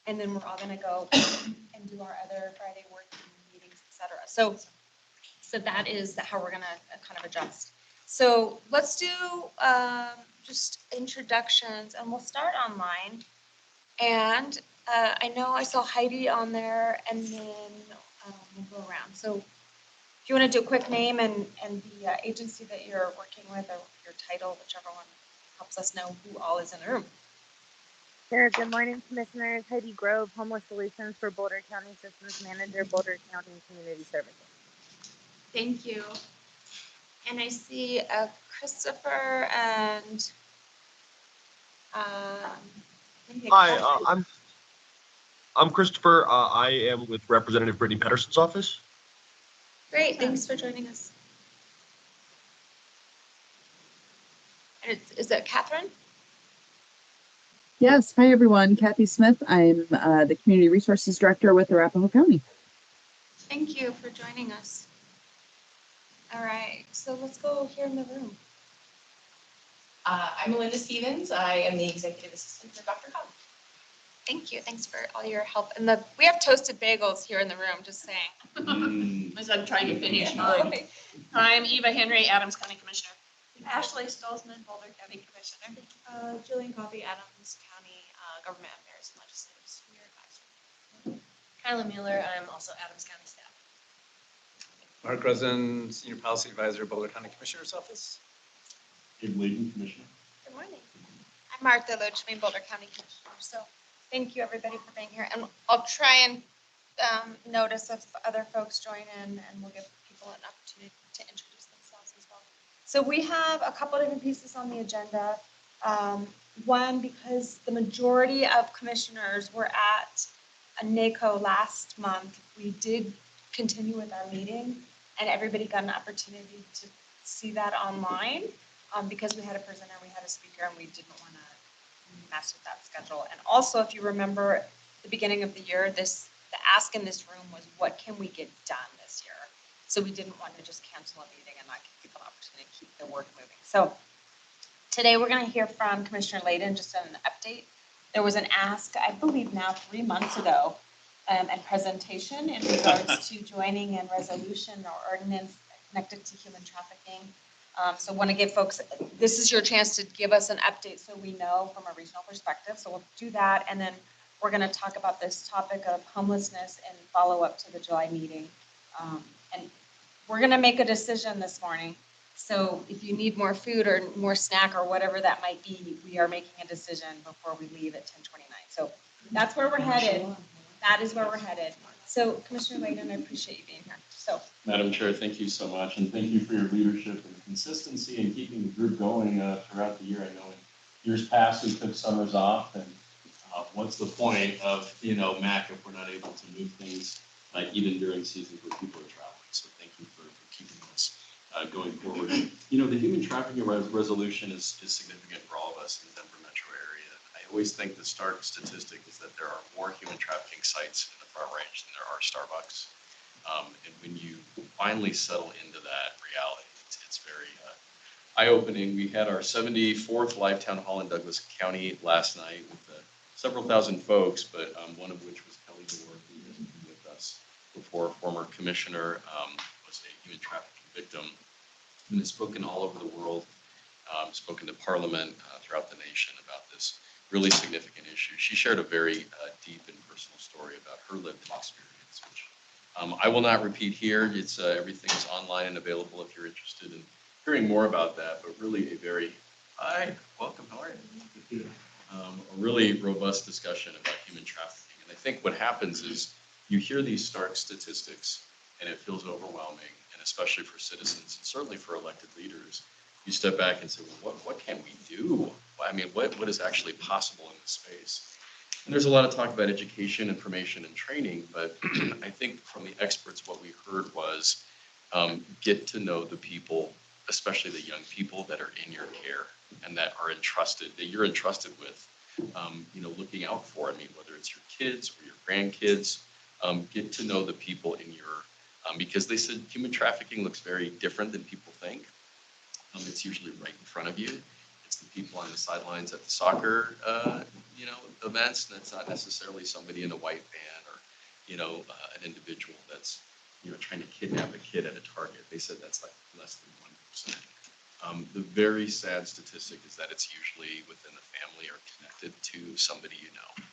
and then we're all going to go and do our other Friday working meetings, etc. So that is how we're going to kind of adjust. So let's do just introductions, and we'll start online. And I know I saw Heidi on there, and then we'll go around. So if you want to do a quick name and the agency that you're working with, or your title, whichever one helps us know who all is in the room. Sure. Good morning, Commissioners. Heidi Grove, Homeless Solutions for Boulder County Systems Manager, Boulder County Community Services. Thank you. And I see Christopher and Hi, I'm Christopher. I am with Representative Brittany Pedersen's office. Great, thanks for joining us. And is that Catherine? Yes. Hi, everyone. Kathy Smith. I'm the Community Resources Director with Arapahoe County. Thank you for joining us. All right, so let's go here in the room. I'm Melinda Stevens. I am the Executive Assistant for Dr. Cobb. Thank you. Thanks for all your help. And we have toasted bagels here in the room, just saying. As I'm trying to finish mine. mine. I'm Eva Henry, Adams County Commissioner. Ashley Stolzman, Boulder County Commissioner. Jillian Coffey, Adams County Government Affairs and Legislative Senior Advisor. Kyla Mueller, I'm also Adams County staff. Mark Rosen, Senior Policy Advisor, Boulder County Commissioner's Office. Gabe Layden, Commissioner. Good morning. I'm Martha Loachman, Boulder County Commissioner. So thank you, everybody, for being here. And I'll try and notice if other folks join in, and we'll give people an opportunity to introduce themselves as well. So we have a couple different pieces on the agenda. One, because the majority of commissioners were at a NACO last month, we did continue with our meeting, and everybody got an opportunity to see that online because we had a presenter, we had a speaker, and we didn't want to mess with that schedule. And also, if you remember, at the beginning of the year, the ask in this room was, what can we get done this year? So we didn't want to just cancel a meeting and not give people an opportunity to keep the work moving. So today we're going to hear from Commissioner Layden, just an update. There was an ask, I believe now 3 months ago, and presentation in regards to joining in resolution or ordinance connected to human trafficking. So want to give folks, this is your chance to give us an update so we know from a regional perspective. So we'll do that, and then we're going to talk about this topic of homelessness and follow up to the July meeting. And we're going to make a decision this morning. So if you need more food or more snack or whatever that might be, we are making a decision before we leave at 10:29. So that's where we're headed. That is where we're headed. So Commissioner Layden, I appreciate you being here. So, Madam Chair, thank you so much, and thank you for your leadership and consistency in keeping the group going throughout the year. I know in years past we took summers off, and what's the point of MACC if we're not able to move things even during seasons where people are traveling? So thank you for keeping us going forward. The human trafficking resolution is significant for all of us in the Denver metro area. I always think the stark statistic is that there are more human trafficking sites in the Front Range than there are Starbucks. And when you finally settle into that reality, it's very eye-opening. We had our 74th live town hall in Douglas County last night with several thousand folks, but one of which was Kelly Dorothy, who has been with us before, former commissioner, was a human trafficking victim, and has spoken all over the world, spoken to Parliament throughout the nation about this really significant issue. She shared a very deep and personal story about her lived experience, which I will not repeat here. It's everything's online and available if you're interested in hearing more about that, but really a very, hi, welcome, how are you? A really robust discussion about human trafficking. And I think what happens is you hear these stark statistics and it feels overwhelming, and especially for citizens and certainly for elected leaders, you step back and say, well, what can we do? I mean, what is actually possible in this space? And there's a lot of talk about education, information, and training, but I think from the experts, what we heard was get to know the people, especially the young people that are in your care and that are entrusted, that you're entrusted with, looking out for. I mean, whether it's your kids or your grandkids, get to know the people in your, because they said human trafficking looks very different than people think. It's usually right in front of you. It's the people on the sidelines at the soccer, events. And that's not necessarily somebody in a white van or, an individual that's, trying to kidnap a kid at a Target. They said that's like less than 1%. The very sad statistic is that it's usually within the family or connected to somebody you know.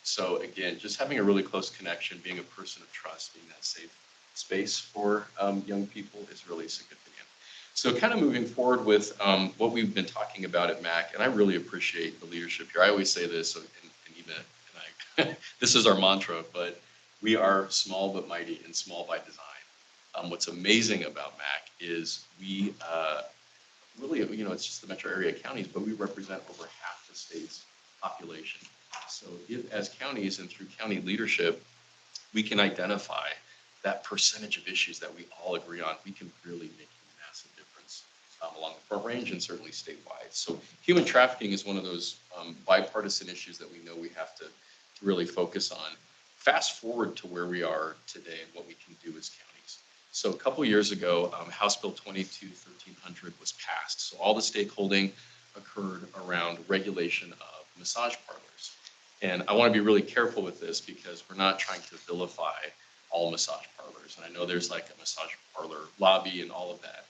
So again, just having a really close connection, being a person of trust, being that safe space for young people is really significant. So kind of moving forward with what we've been talking about at MACC, and I really appreciate the leadership here. I always say this, and Eva and I, this is our mantra, but we are small but mighty and small by design. What's amazing about MACC is we really, it's just the metro area counties, but we represent over half the state's population. So if, as counties and through county leadership, we can identify that percentage of issues that we all agree on, we can really make a massive difference along the Front Range and certainly statewide. So human trafficking is one of those bipartisan issues that we know we have to really focus on. Fast forward to where we are today and what we can do as counties. So a couple years ago, House Bill 22-1300 was passed. So all the stakeholding occurred around regulation of massage parlors. And I want to be really careful with this because we're not trying to vilify all massage parlors. And I know there's like a massage parlor lobby and all of that.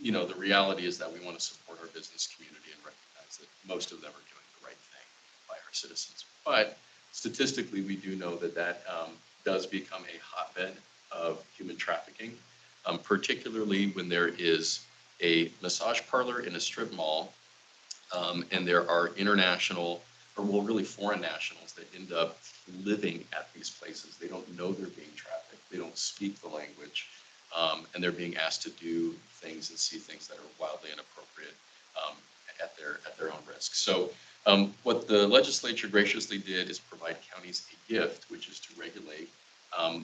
The reality is that we want to support our business community and recognize that most of them are doing the right thing by our citizens. But statistically, we do know that does become a hotbed of human trafficking, particularly when there is a massage parlor in a strip mall, and there are international, or well, really foreign nationals that end up living at these places. They don't know they're being trafficked. They don't speak the language, and they're being asked to do things and see things that are wildly inappropriate at their own risk. So what the legislature graciously did is provide counties a gift, which is to regulate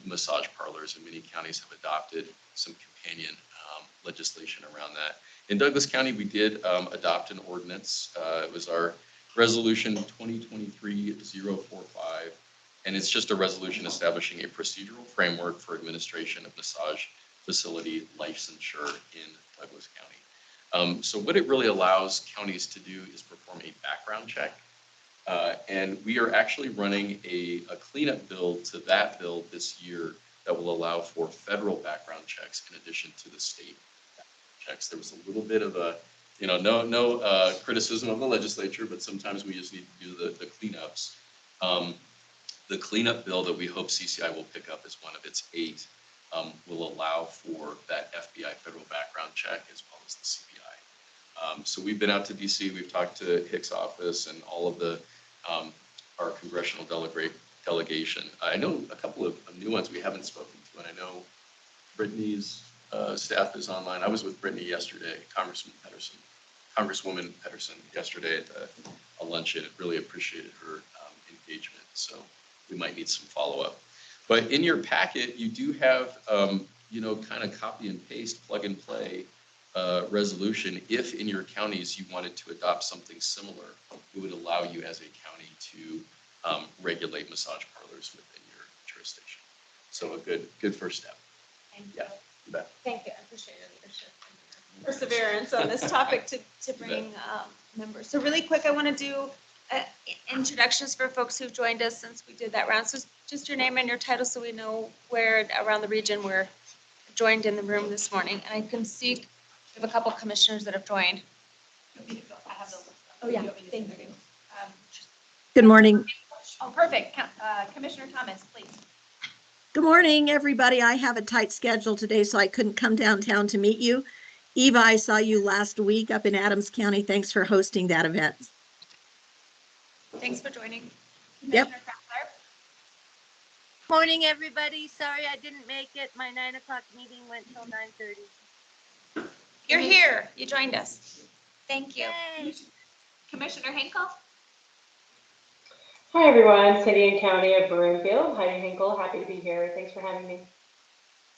massage parlors, and many counties have adopted some companion legislation around that. In Douglas County, we did adopt an ordinance. It was our resolution 2023-045, and it's just a resolution establishing a procedural framework for administration of massage facility licensure in Douglas County. So what it really allows counties to do is perform a background check. And we are actually running a cleanup bill to that bill this year that will allow for federal background checks in addition to the state checks. There was a little bit of a, no criticism of the legislature, but sometimes we just need to do the cleanups. The cleanup bill that we hope CCI will pick up as one of its 8 will allow for that FBI federal background check as well as the CBI. So we've been out to DC, we've talked to Hicks' office and all of the our congressional delegation. I know a couple of new ones we haven't spoken to, and I know Brittany's staff is online. I was with Brittany yesterday, Congresswoman Pedersen yesterday at a luncheon. Really appreciated her engagement. So we might need some follow-up. But in your packet, you do have, kind of copy and paste, plug and play resolution. If in your counties you wanted to adopt something similar, it would allow you as a county to regulate massage parlors within your jurisdiction. So a good first step. Thank you. Yeah, you bet. Thank you. I appreciate your leadership and Perseverance on this topic to bring members. So really quick, I want to do introductions for folks who've joined us since we did that round. So just your name and your title so we know where around the region we're joined in the room this morning. And I can see we have a couple commissioners that have joined. I have the list. Oh, yeah. Thank you. Good morning. Oh, perfect. Commissioner Thomas, please. Good morning, everybody. I have a tight schedule today, so I couldn't come downtown to meet you. Eva, I saw you last week up in Adams County. Thanks for hosting that event. Thanks for joining. Yep. Commissioner Kraftler? Morning, everybody. Sorry I didn't make it. My 9 o'clock meeting went till 9:30. You're here. You joined us. Thank you. Yay. Commissioner Hinkle? Hi everyone, City and County of Broomfield. Heidi Hinkle, happy to be here. Thanks for having me.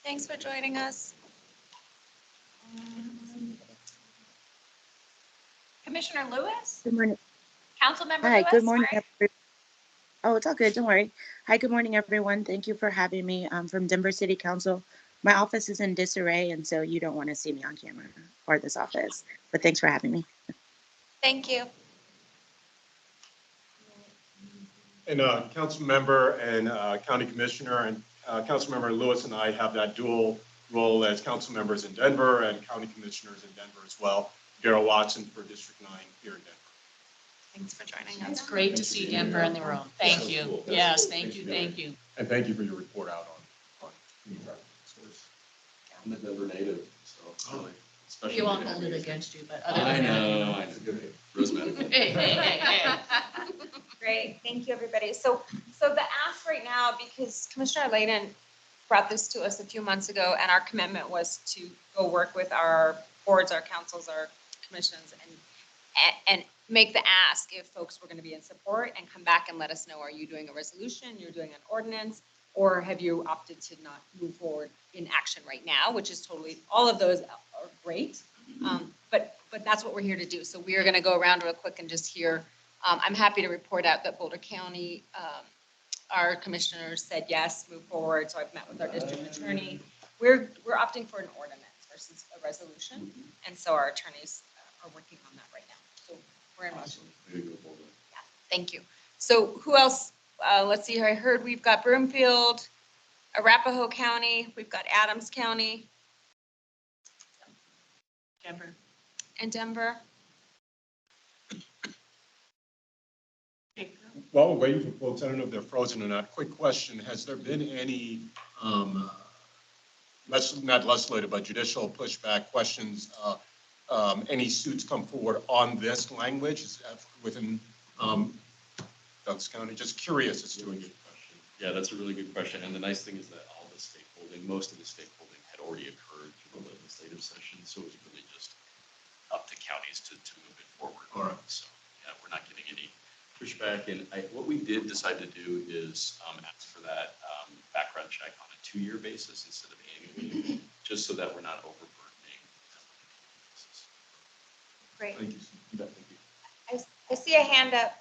Thanks for joining us. Commissioner Lewis? Good morning. Councilmember Hi, Lewis? good morning. Sorry. Oh, it's all good. Don't worry. Hi, good morning, everyone. Thank you for having me. I'm from Denver City Council. My office is in disarray, and so you don't want to see me on camera or this office. But thanks for having me. Thank you. And council member and county commissioner, and council member Lewis and I have that dual role as council members in Denver and county commissioners in Denver as well. Darrell Watson for District 9 here in Denver. Thanks for joining It's us. great to see Denver in the room. Thank So you. cool. Yes, thank you, thank you. And thank you for your report out on community traffic source. I'm a Denver native, so really. special We won't day. hold it against you, but other I than that. know, I know. Rose medical. Hey, hey, hey, hey. Great, thank you, everybody. So the ask right now, because Commissioner Layden brought this to us a few months ago, and our commitment was to go work with our boards, our councils, our commissions, and make the ask if folks were gonna be in support and come back and let us know, are you doing a resolution, you're doing an ordinance, or have you opted to not move forward in action right now, which is totally, all of those are great. But that's what we're here to do. So we are gonna go around real quick and just hear, I'm happy to report out that Boulder County, our commissioners said yes, move forward. So I've met with our district attorney. We're opting for an ordinance versus a resolution. And so our attorneys are working on that right now. So we're in motion. Way to go, Boulder. Thank you. So who else? Let's see here. I heard we've got Broomfield, Arapahoe County, we've got Adams County, Denver. and Denver. While we're waiting for folks, I don't know if they're frozen or not. Quick question: has there been any, not legislative, but judicial pushback questions? Any suits come forward on this language within Douglas County? Just curious as to Really good question. Yeah, that's a really good question. And the nice thing is that all the stakeholding, most of the stakeholding had already occurred through the legislative session. So it was really just up to counties to move it forward. All right. So yeah, we're not getting any pushback. And what we did decide to do is ask for that background check on a 2-year basis instead of annually, just so that we're not overburdening. Great. Thank you. Thank you. I see a hand up.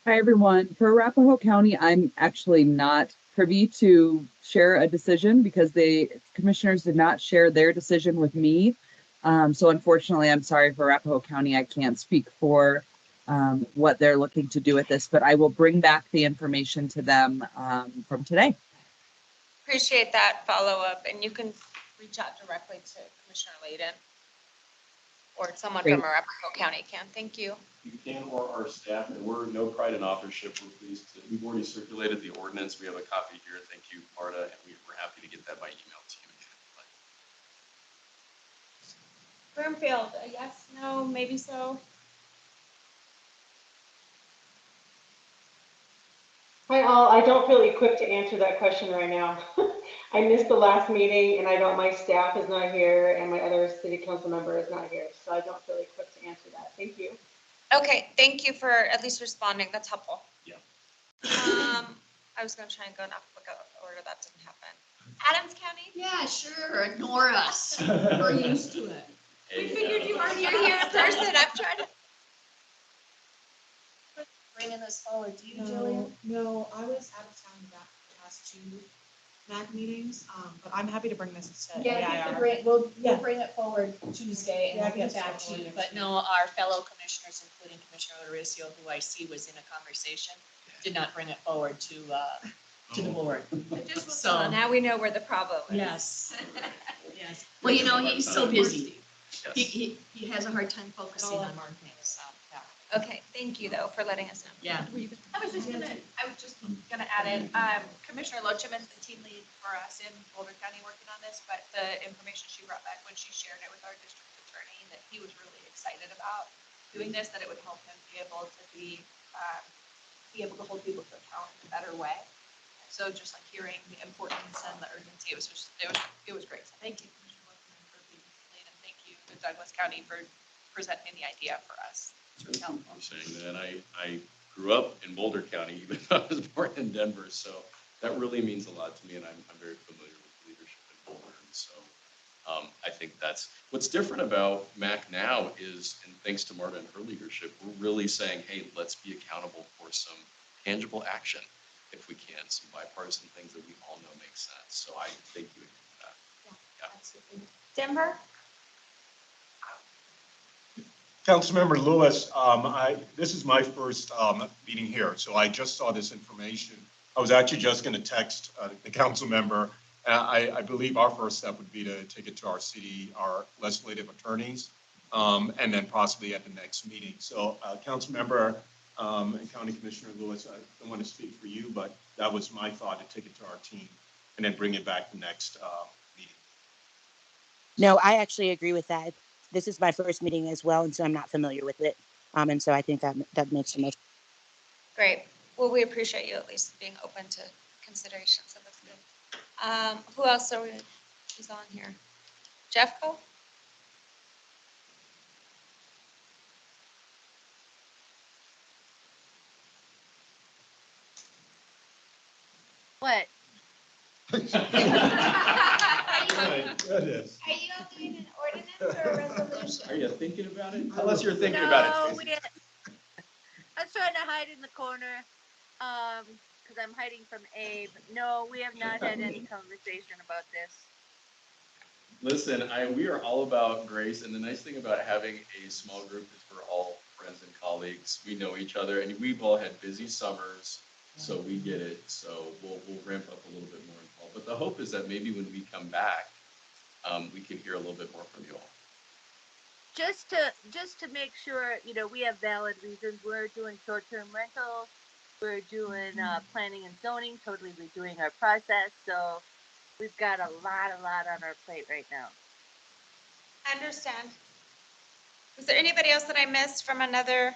Hi, everyone. For Arapahoe County, I'm actually not privy to share a decision because the commissioners did not share their decision with me. So unfortunately, I'm sorry for Arapahoe County. I can't speak for what they're looking to do with this, but I will bring back the information to them from today. Appreciate that follow-up, and you can reach out directly to Commissioner Layden or someone Great. from Arapahoe County can. Thank you. You can, or our staff, and we're no pride in authorship. We're pleased to, we've already circulated the ordinance. We have a copy here. Thank you, Marta, and we're happy to get that by email to you. Broomfield, a yes, no, maybe so. Hi all, I don't feel equipped to answer that question right now. I missed the last meeting and my staff is not here and my other city council member is not here. So I don't feel equipped to answer that. Thank you. Okay, thank you for at least responding. That's helpful. Yeah. I was gonna try and go in alphabetical order. That didn't happen. Adams County? Yeah, sure. Ignore us. We're used to it. We figured you weren't here in person. I'm trying to. Bringing this forward. Do you, No, Jillian? no, I was out of town the past 2 MAC meetings, but I'm happy to bring this to Yeah, you AIR. can bring, we'll Yeah. bring it forward Tuesday and Yeah, we'll get get back to started you. next But week. no, our fellow commissioners, including Commissioner Lauricio, who I see was in a conversation, did not bring it forward to the board. So, Now we know where the problem is. yes. Yes. Well, you know, he's so busy. He has a hard time focusing on more things, so, yeah. Okay, thank you though for letting us know. Yeah. I was just gonna add in, Commissioner Loacham is the team lead for us in Boulder County working on this, but the information she brought back when she shared it with our district attorney, that he was really excited about doing this, that it would help him be able to hold people to account in a better way. So just like hearing the importance and the urgency, it was great. So thank you, Commissioner Loacham, for being the lead, and thank you to Douglas County for presenting the idea for us. It's really helpful. I'm saying that I grew up in Boulder County, even though I was born in Denver. So that really means a lot to me, and I'm very familiar with leadership in Boulder. And so I think that's what's different about MACC now is, and thanks to Marta and her leadership, we're really saying, hey, let's be accountable for some tangible action if we can, some bipartisan things that we all know make sense. So I thank you for that. Absolutely. Denver? Councilmember Lewis, this is my first meeting here, so I just saw this information. I was actually just going to text the council member. I believe our first step would be to take it to our legislative attorneys, and then possibly at the next meeting. So council member and County Commissioner Lewis, I don't want to speak for you, but that was my thought, to take it to our team and then bring it back the next meeting. No, I actually agree with that. This is my first meeting as well, and so I'm not familiar with it. And so I think that makes the most. Great. Well, we appreciate you at least being open to consideration, so that's good. Who else is on here? Jeffco? What? Are you all doing an ordinance or a resolution? Are you thinking about it? Tell us you're thinking about it. Tracy. I was trying to hide in the corner, because I'm hiding from Abe. No, we have not had any conversation about this. Listen, we are all about grace, and the nice thing about having a small group is we're all friends and colleagues. We know each other, and we've all had busy summers, so we get it. So we'll ramp up a little bit more involved. But the hope is that maybe when we come back, we can hear a little bit more from you all. Just to make sure, we have valid reasons. We're doing short-term rentals. We're doing planning and zoning, totally redoing our process. So we've got a lot on our plate right now. I understand. Was there anybody else that I missed from another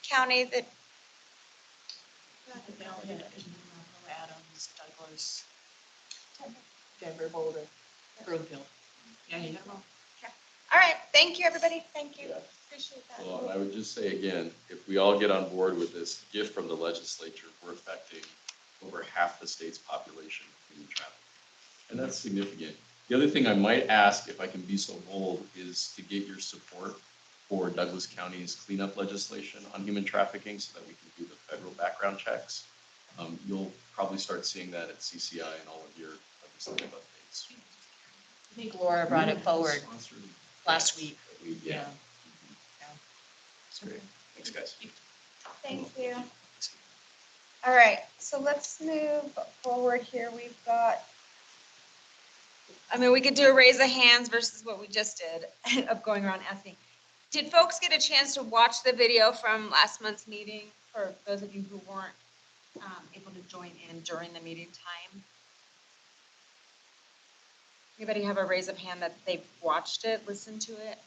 county that? Adams, Douglas, Denver, Boulder, Broomfield. Yeah, you got them all. All right, thank you, everybody. Thank you. Yeah. Appreciate that. Well, I would just say again, if we all get on board with this gift from the legislature, we're affecting over half the state's population in human trafficking. And that's significant. The other thing I might ask, if I can be so bold, is to get your support for Douglas County's cleanup legislation on human trafficking so that we can do the federal background checks. You'll probably start seeing that at CCI and all of your legislative updates. I think Laura brought it forward last week. Yeah. That's great. Thanks, guys. Thank you. All right, so let's move forward here. We've got, we could do a raise of hands versus what we just did of going around asking. Did folks get a chance to watch the video from last month's meeting, for those of you who weren't able to join in during the meeting time? Anybody have a raise of hand that they've watched it, listened to it?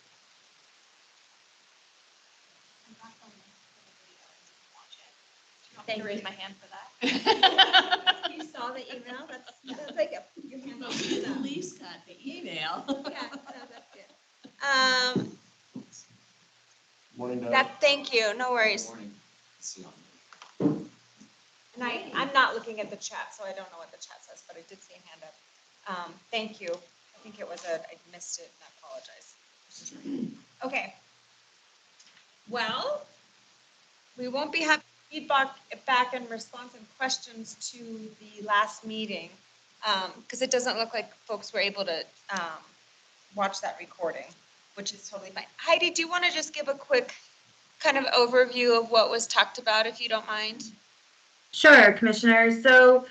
Thank you. Raise my hand for that. You saw the email? That's like your hand on the At least got the email. Yeah, no, that's good. Morning, Doug. Thank you, no worries. Morning. And I'm not looking at the chat, so I don't know what the chat says, but I did see a hand up. Thank you. I think it was I missed it, and I apologize. Okay. Well, we won't be having feedback back in response and questions to the last meeting, because it doesn't look like folks were able to watch that recording, which is totally fine. Heidi, do you want to just give a quick kind of overview of what was talked about, if you don't mind? Sure, Commissioner. So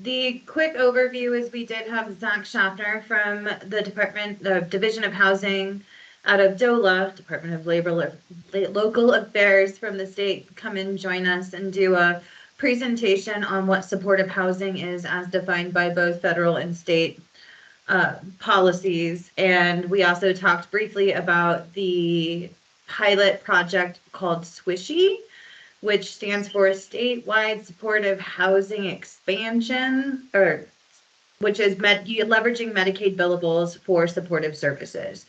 the quick overview is we did have Zach Schaffner from the Division of Housing out of DOLA, Department of Labor, Local Affairs from the state, come and join us and do a presentation on what supportive housing is as defined by both federal and state policies. And we also talked briefly about the pilot project called SWISHY, which stands for Statewide Supportive Housing Expansion, which is leveraging Medicaid billables for supportive services.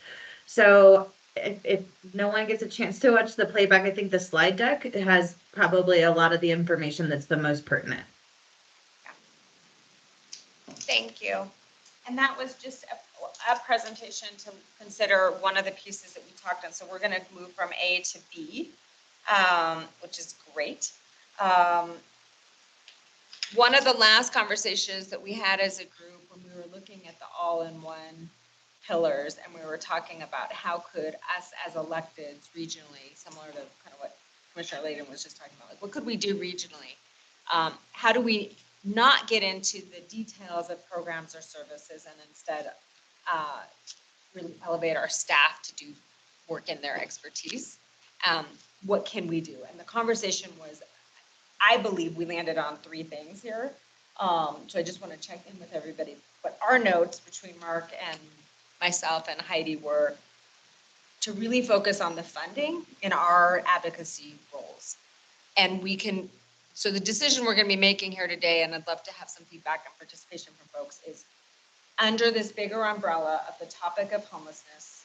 So if no one gets a chance to watch the playback, I think the slide deck has probably a lot of the information that's the most pertinent. Thank you. And that was just a presentation to consider one of the pieces that we talked on. So we're going to move from A to B, which is great. One of the last conversations that we had as a group when we were looking at the all-in-one pillars, and we were talking about how could us as electeds regionally, similar to kind of what Commissioner Layden was just talking about, like what could we do regionally? How do we not get into the details of programs or services and instead really elevate our staff to do work in their expertise? What can we do? And the conversation was, I believe we landed on 3 things here. So I just want to check in with everybody. But our notes between Mark and myself and Heidi were to really focus on the funding in our advocacy roles. And we can, so the decision we're going to be making here today, and I'd love to have some feedback and participation from folks, is under this bigger umbrella of the topic of homelessness,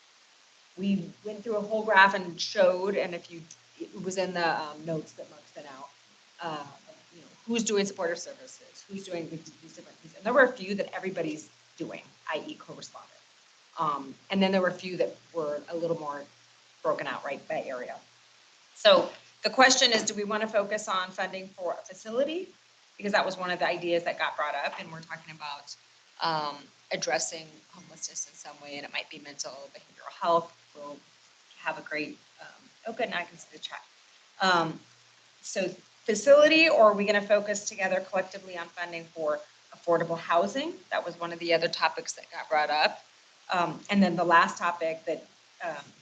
we went through a whole graph and showed, and if you, it was in the notes that Mark sent out, you know, who's doing supportive services, who's doing these different things. And there were a few that everybody's doing, i.e. co-respondent. And then there were a few that were a little more broken out right by area. So the question is, do we want to focus on funding for a facility? Because that was one of the ideas that got brought up, and we're talking about addressing homelessness in some way, and it might be mental behavioral health. We'll have a great, oh good, now I can see the chat. So facility, or are we going to focus together collectively on funding for affordable housing? That was one of the other topics that got brought up. And then the last topic that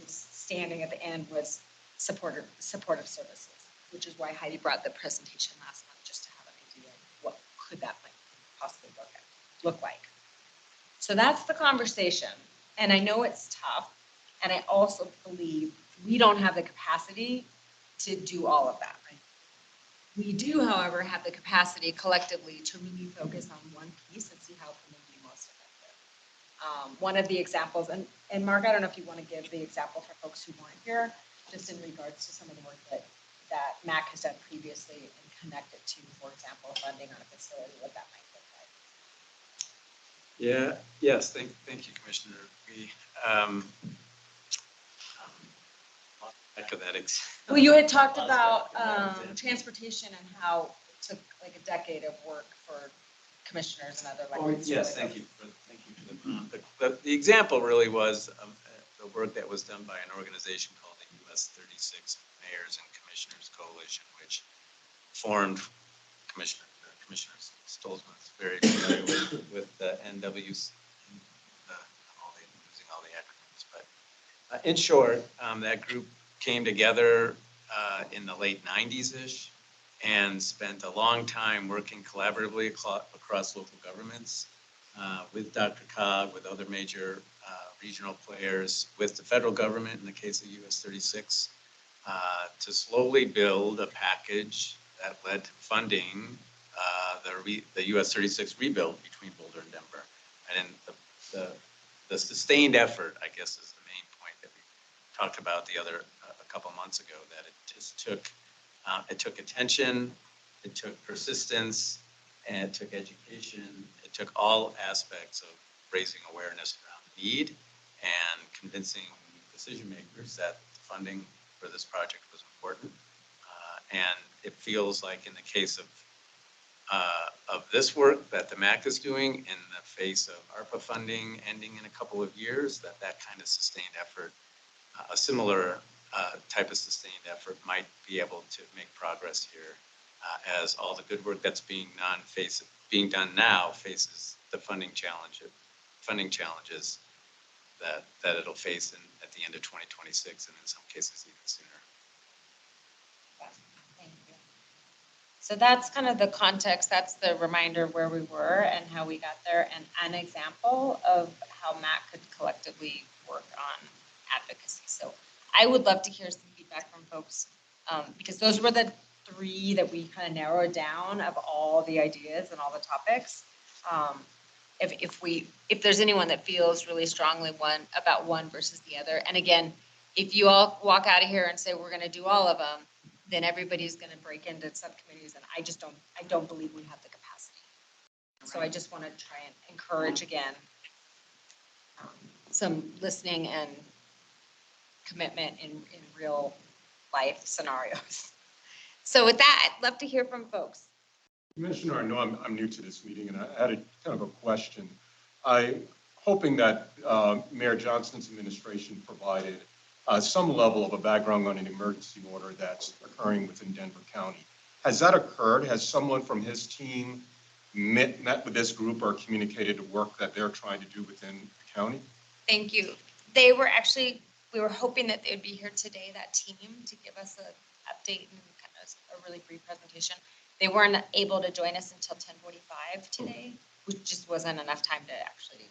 was standing at the end was supportive services, which is why Heidi brought the presentation last month, just to have an idea of what could that possibly look like. So that's the conversation. And I know it's tough. And I also believe we don't have the capacity to do all of that. Right? We do, however, have the capacity collectively to really focus on one piece and see how can we be most effective. One of the examples, and Mark, I don't know if you want to give the example for folks who weren't here, just in regards to some of the work that MACC has done previously and connected to, for example, funding on a facility, what that might look like. Yeah, yes, thank you, Commissioner. We, echo that. Well, you had talked about transportation and how it took like a decade of work for commissioners and other elected. Yes, thank you for the example really was the work that was done by an organization called the US 36 Mayors and Commissioners Coalition, which formed Commissioner Stolzmann is very familiar with the NWC, using all the acronyms. But in short, that group came together in the late 90s-ish and spent a long time working collaboratively across local governments with Dr. Cog, with other major regional players, with the federal government in the case of US 36, to slowly build a package that led to funding the US 36 rebuild between Boulder and Denver. And the sustained effort, I guess, is the main point that we talked about a couple months ago, that it just took attention, it took persistence, and it took education. It took all aspects of raising awareness around need and convincing decision makers that funding for this project was important. And it feels like in the case of this work that the MACC is doing, in the face of ARPA funding ending in a couple of years, that kind of sustained effort, a similar type of sustained effort might be able to make progress here, as all the good work that's being done now faces the funding challenges that it'll face at the end of 2026, and in some cases even sooner. Thank you. So that's kind of the context. That's the reminder of where we were and how we got there, and an example of how MACC could collectively work on advocacy. So I would love to hear some feedback from folks, because those were the 3 that we kind of narrowed down of all the ideas and all the topics. If there's anyone that feels really strongly about one versus the other, and again, if you all walk out of here and say we're going to do all of them, then everybody's going to break into subcommittees, and I don't believe we have the capacity. So I just want to try and encourage again some listening and commitment in real life scenarios. So with that, I'd love to hear from folks. Commissioner, I know I'm new to this meeting, and I had a kind of a question. I hoping that Mayor Johnson's administration provided some level of a background on an emergency order that's occurring within Denver County. Has that occurred? Has someone from his team met with this group or communicated the work that they're trying to do within the county? Thank you. They were actually, we were hoping that they would be here today, that team, to give us an update and kind of a really brief presentation. They weren't able to join us until 10:45 today, which just wasn't enough time to actually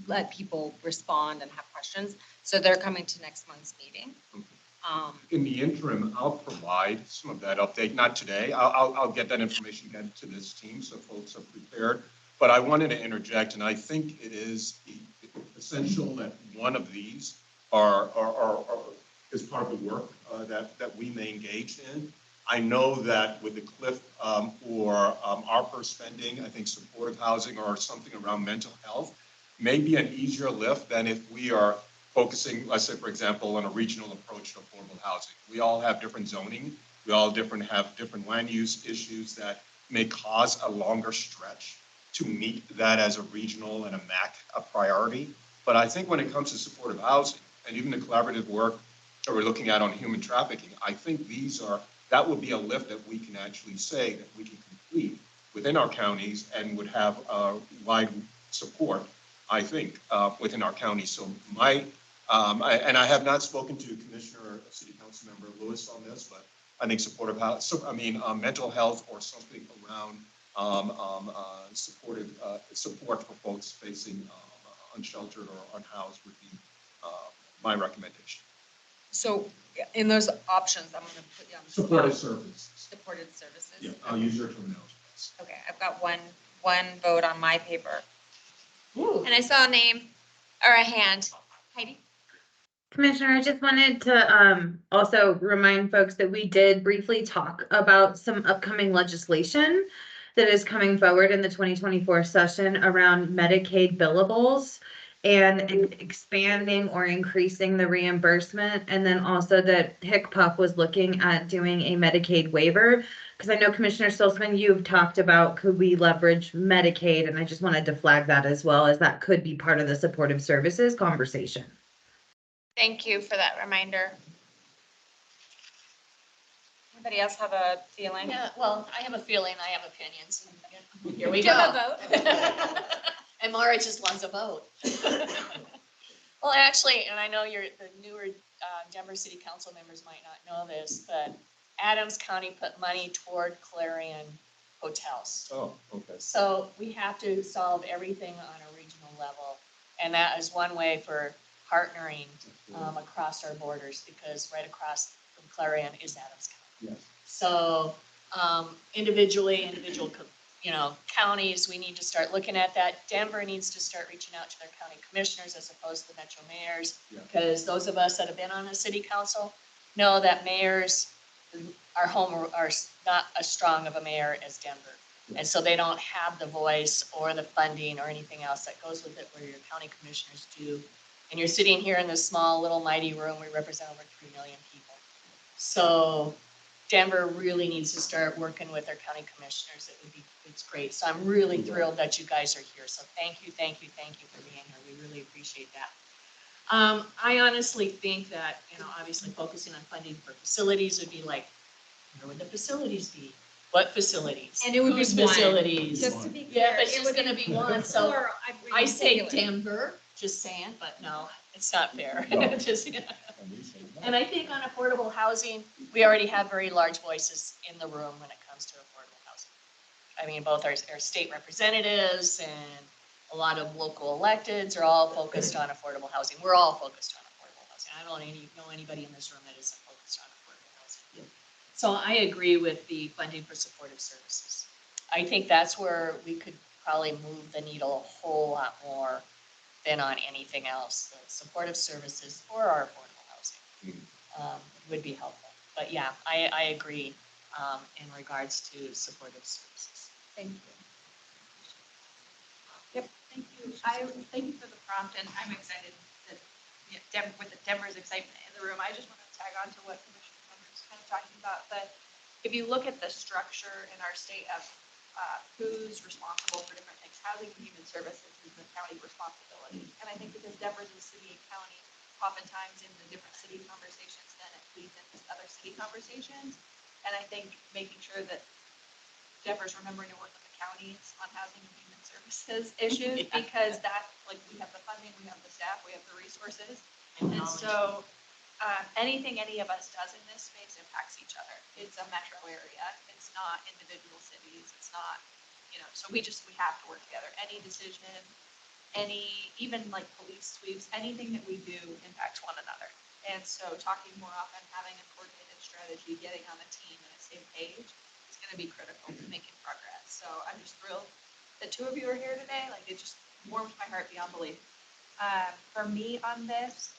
let people respond and have questions. So they're coming to next month's meeting. In the interim, I'll provide some of that update, not today. I'll get that information again to this team so folks are prepared. But I wanted to interject, and I think it is essential that one of these is part of the work that we may engage in. I know that with the CLIF or ARPA spending, I think supportive housing or something around mental health may be an easier lift than if we are focusing, let's say, for example, on a regional approach to affordable housing. We all have different zoning. We all have different land use issues that may cause a longer stretch to meet that as a regional and a MACC priority. But I think when it comes to supportive housing and even the collaborative work that we're looking at on human trafficking, I think that would be a lift that we can actually say that we can complete within our counties and would have wide support, I think, within our county. So and I have not spoken to Commissioner, City Council Member Lewis on this, but I think supportive house, mental health or something around support for folks facing unsheltered or unhoused would be my recommendation. So in those options, I'm going to put you on the Supported spot. services. Supported services. Yeah, I'll use your terminology. Okay, I've got one vote on my paper. Ooh. And I saw a name or a hand. Heidi? Commissioner, I just wanted to also remind folks that we did briefly talk about some upcoming legislation that is coming forward in the 2024 session around Medicaid billables and expanding or increasing the reimbursement. And then also that HICPUF was looking at doing a Medicaid waiver. Because I know Commissioner Stolzman, you've talked about could we leverage Medicaid? And I just wanted to flag that as well, as that could be part of the supportive services conversation. Thank you for that reminder. Anybody else have a feeling? Yeah, well, I have a feeling, I have opinions. And here we Do you go. have a vote? And Mara just loves a vote. Well, actually, and I know the newer Denver City Council members might not know this, but Adams County put money toward Clarion hotels. Oh, okay. So we have to solve everything on a regional level. And that is one way for partnering across our borders, because right across from Clarion is Adams County. Yes. So individual counties, we need to start looking at that. Denver needs to start reaching out to their county commissioners as opposed to metro mayors, because those of us that have been on a city council know that mayors are not as strong of a mayor as Denver. And so they don't have the voice or the funding or anything else that goes with it, where your county commissioners do. And you're sitting here in this small little mighty room, we represent over 3 million people. So Denver really needs to start working with their county commissioners. It's great. So I'm really thrilled that you guys are here. So thank you for being here. We really appreciate that. I honestly think that, obviously focusing on funding for facilities would be like, where would the facilities be? What facilities? And it would be Whose one. facilities? Just to be Yeah, clear, but it's just gonna be one, so plural, I say singular. Denver, just saying, but no, it's not fair. No. Just, and I think on affordable housing, we already have very large voices in the room when it comes to affordable housing. I mean, both our state representatives and a lot of local electeds are all focused on affordable housing. We're all focused on affordable housing. I don't know anybody in this room that isn't focused on affordable housing. So I agree with the funding for supportive services. I think that's where we could probably move the needle a whole lot more than on anything else. The supportive services for our affordable housing would be helpful. But yeah, I agree in regards to supportive services. Thank you. Yep, thank you. Thank you for the prompt, and I'm excited that with Denver's excitement in the room. I just want to tag on to what Commissioner Hunter is kind of talking about. But if you look at the structure in our state of who's responsible for different things. Housing and human services is the county responsibility. And I think because Denver's a city and county, oftentimes in the different city conversations, then it leads into other city conversations. And I think making sure that Denver's remembering to work with the counties on housing and human services issues, because that, like, we have the funding, we have the staff, we have the resources. And so, anything any of us does in this space impacts each other. It's a metro area. It's not individual cities. It's not, so we have to work together. Any decision, even like police sweeps, anything that we do impacts one another. And so talking more often, having a coordinated strategy, getting on a team and the same page is going to be critical to making progress. So I'm just thrilled the two of you are here today. Like, it just warms my heart beyond belief. For me on this,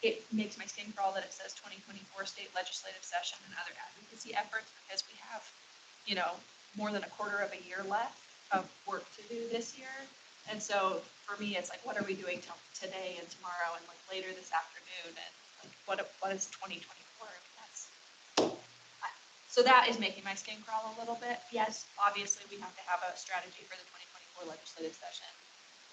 it makes my skin crawl that it says 2024 state legislative session and other advocacy efforts, because we have, more than a quarter of a year left of work to do this year. And so for me, it's like, what are we doing till today and tomorrow and like later this afternoon? And like, what is 2024? So that is making my skin crawl a little bit. Yes, obviously we have to have a strategy for the 2024 legislative session,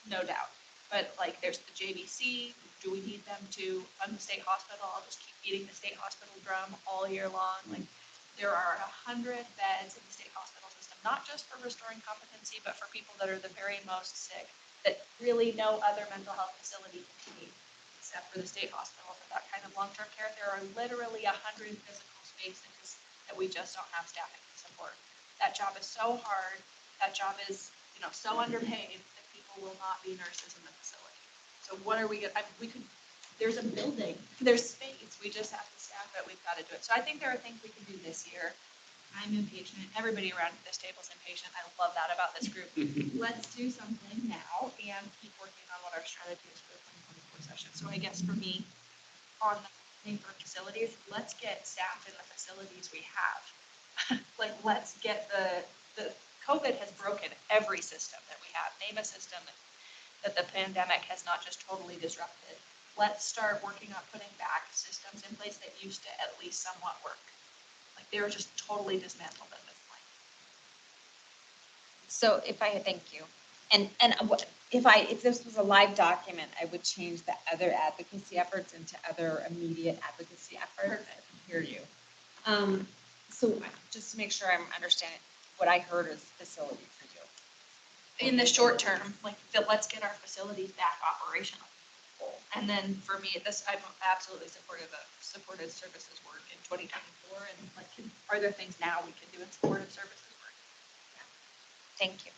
no doubt. But like, there's the JVC. Do we need them to fund the state hospital? I'll just keep beating the state hospital drum all year long. Like, there are 100 beds in the state hospital system, not just for restoring competency, but for people that are the very most sick, that really no other mental health facility can meet, except for the state hospital for that kind of long-term care. There are literally 100 physical spaces that we just don't have staffing to support. That job is so hard. That job is, so underpaid that people will not be nurses in the facility. So what are we going to, there's a building, there's space. We just have to staff it. We've got to do it. So I think there are things we can do this year. I'm impatient. Everybody around this table is impatient. I love that about this group. Let's do something now and keep working on what our strategy is for the 2024 session. So I guess for me, on the thing for facilities, let's get staff in the facilities we have. Like, let's get the COVID has broken every system that we have. Name a system that the pandemic has not just totally disrupted. Let's start working on putting back systems in place that used to at least somewhat work. Like, they were just totally dismantled at this point. So thank you. And if this was a live document, I would change the other advocacy efforts into other immediate advocacy efforts. Perfect. I hear you. So just to make sure I'm understanding, what I heard is facility for you. In the short term, like, let's get our facilities back operational. And then for me, I'm absolutely supportive of supportive services work in 2024. And like, are there things now we can do in supportive services work? Thank you.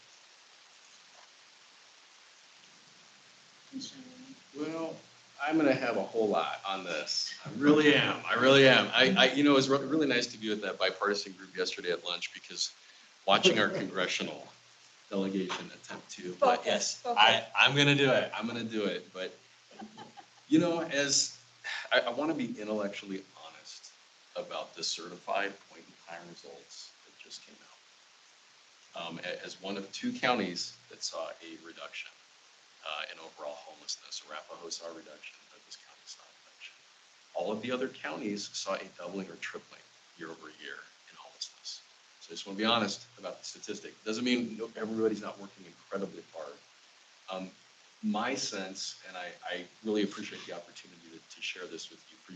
Well, I'm gonna have a whole lot on this. I really am. It was really nice to be with that bipartisan group yesterday at lunch, because watching our congressional delegation attempt to, but yes, I'm gonna do it. But, as I want to be intellectually honest about the certified point in time results that just came out. As one of two counties that saw a reduction in overall homelessness, Arapahoe saw a reduction, Douglas County saw a reduction. All of the other counties saw a doubling or tripling year over year in homelessness. So I just want to be honest about the statistic. Doesn't mean everybody's not working incredibly hard. My sense, and I really appreciate the opportunity to share this with you for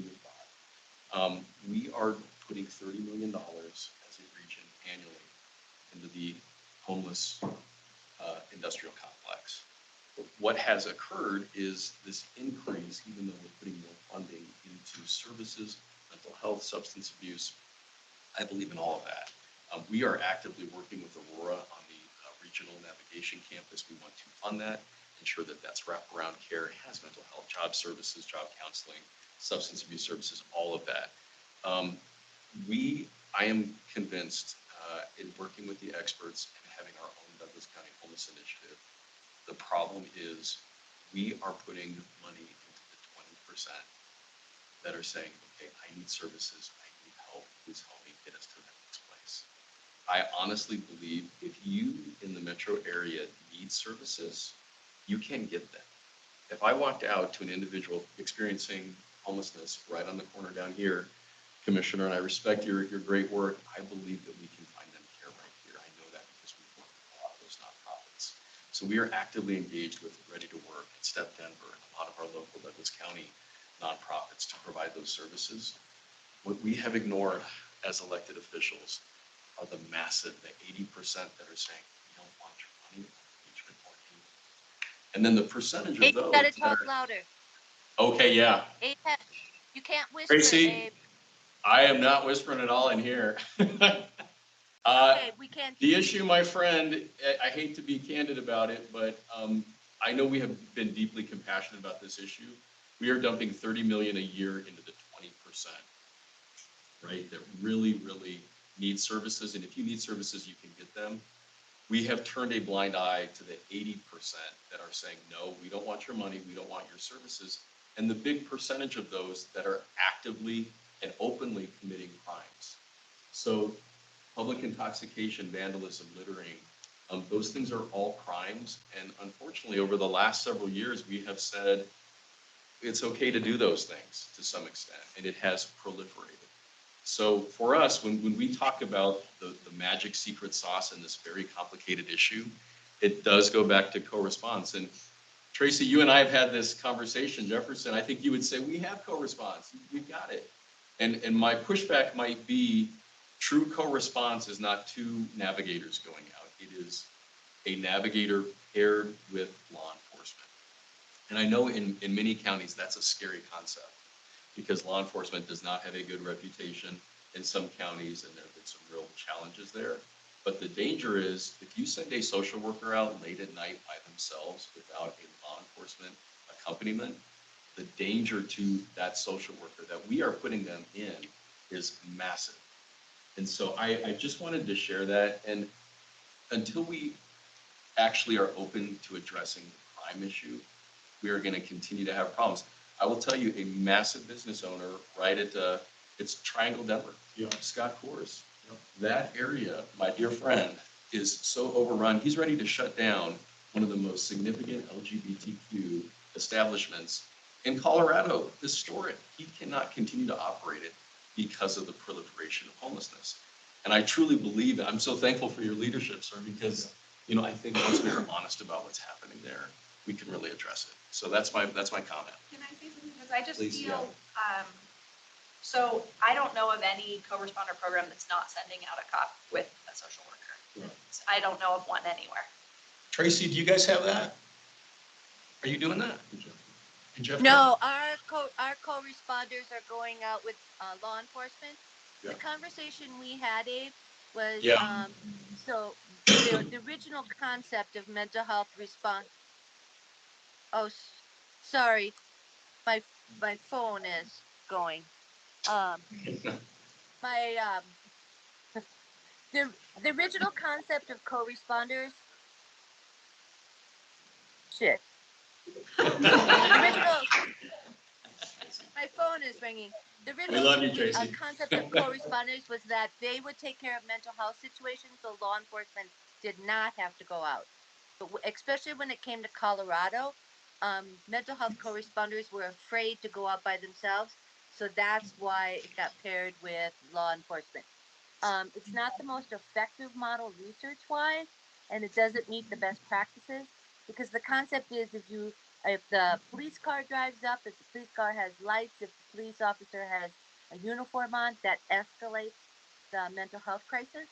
your thought. We are putting $30 million as a region annually into the homeless industrial complex. What has occurred is this increase, even though we're putting more funding into services, mental health, substance abuse. I believe in all of that. We are actively working with Aurora on the regional navigation campus. We want to fund that, ensure that that's wraparound care, has mental health, job services, job counseling, substance abuse services, all of that. I am convinced in working with the experts and having our own Douglas County Homeless Initiative, the problem is we are putting money into the 20% that are saying, okay, I need services, I need help, please help me get us to that next place. I honestly believe if you in the metro area need services, you can get them. If I walked out to an individual experiencing homelessness right on the corner down here, Commissioner, and I respect your great work, I believe that we can find them care right here. So we are actively engaged with Ready to Work and Step Denver and a lot of our local Douglas County nonprofits to provide those services. What we have ignored as elected officials are the massive, the 80% that are saying, we don't want your money, we need your money. And then the percentage of Abe, those you gotta that talk are, louder. okay, yeah. Abe, you can't whisper, Tracy, Abe. I am not whispering at all in here. Okay, we can't. The issue, my friend, I hate to be candid about it, but I know we have been deeply compassionate about this issue. We are dumping 30 million a year into the 20%, right? That really, really need services. And if you need services, you can get them. We have turned a blind eye to the 80% that are saying, no, we don't want your money, we don't want your services. And the big percentage of those that are actively and openly committing crimes. So public intoxication, vandalism, littering, those things are all crimes. And unfortunately, over the last several years, we have said it's okay to do those things to some extent, and it has proliferated. So for us, when we talk about the magic secret sauce in this very complicated issue, it does go back to co-response. And Tracy, you and I have had this conversation. Jefferson, I think you would say we have co-response. We've got it. And my pushback might be true co-response is not two navigators going out. It is a navigator paired with law enforcement. And I know in many counties, that's a scary concept because law enforcement does not have a good reputation in some counties, and there have been some real challenges there. But the danger is if you send a social worker out late at night by themselves without a law enforcement accompaniment, the danger to that social worker that we are putting them in is massive. And so I just wanted to share that. And until we actually are open to addressing the crime issue, we are going to continue to have problems. I will tell you, a massive business owner right at it's Triangle Denver, Scott Coors. That area, my dear friend, is so overrun. He's ready to shut down one of the most significant LGBTQ establishments in Colorado, historic. He cannot continue to operate it because of the proliferation of homelessness. And I truly believe, I'm so thankful for your leadership, sir, because, I think once we're honest about what's happening there, we can really address it. So that's my comment. Can I say something? Because I just Please, feel, so I don't know of any co-responder program that's not sending out a cop with a social worker. I don't know of one anywhere. Tracy, do you guys have that? Are you doing that? And Jeff? No, our co-responders are going out with law enforcement. Yeah. The conversation we had, Abe, was Yeah. so the original concept of mental health response. Oh, sorry, my phone is going. My the original concept of co-responders. Shit. My phone is ringing. The We love you, original Tracy. concept of co-responders was that they would take care of mental health situations, so law enforcement did not have to go out. But especially when it came to Colorado, mental health co-responders were afraid to go out by themselves, so that's why it got paired with law enforcement. It's not the most effective model research-wise, and it doesn't meet the best practices because the concept is if the police car drives up, if the police car has lights, if the police officer has a uniform on, that escalates the mental health crisis